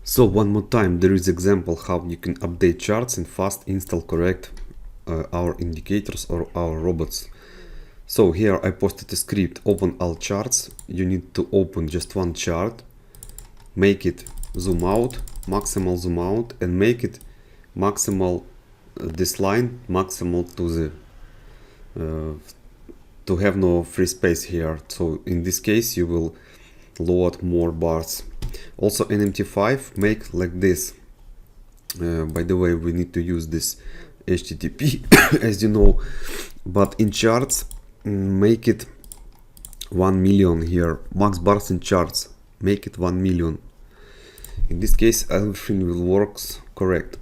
So one more time, there is example how you can update charts and fast install correct our indicators or our robots. So here I posted a script, open all charts. You need to open just one chart, make it zoom out, maximal zoom out, and make it maximal, this line maximal to the to have no free space here. So in this case you will load more bars. Also NMT5 make like this. By the way, we need to use this HTTP as you know, but in charts make it 1 million here. Max bars in charts, make it 1 million. In this case everything will works correct.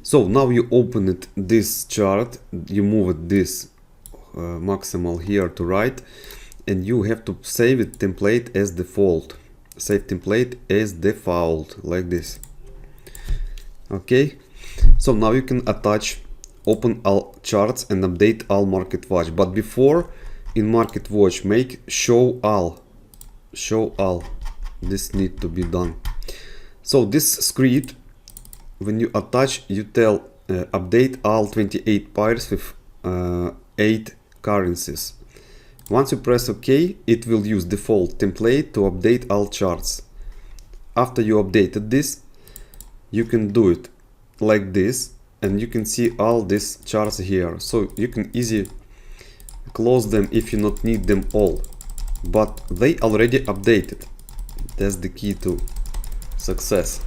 So now you open it, this chart, you move it this maximal here to right, and you have to save it template as default. Save template as default, like this. Okay, so now you can attach, open all charts and update all market watch. But before, in market watch, make show all. This need to be done. So this script, when you attach, you tell update all 28 pairs with 8 currencies. Once you press OK, it will use default template to update all charts. After you updated this, you can do it like this, and you can see all these charts here. So you can easily close them if you not need them all, but they already updated. That's the key to success.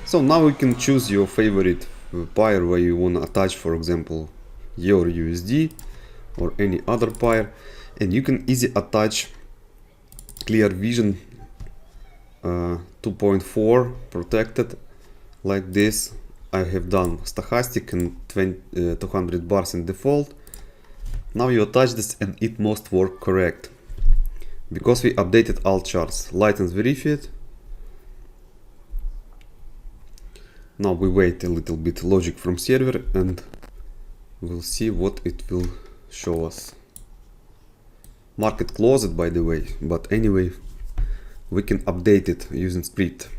So now you can choose your favorite pair where you want to attach, for example, your USD or any other pair, and you can easily attach clear vision 2.4 protected like this. I have done stochastic and 200 bars in default. Now you attach this and it must work correct because we updated all charts. License verified. Now we wait a little bit logic from server and we'll see what it will show us. Market closed, by the way, but anyway, we can update it using script.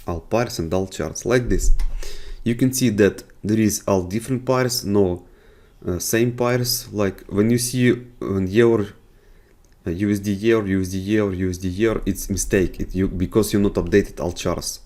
All pairs and all charts like this. You can see that there is all different pairs, no same pairs. Like when you see your USD year, USD year, USD year, it's mistake. Because you not updated all charts.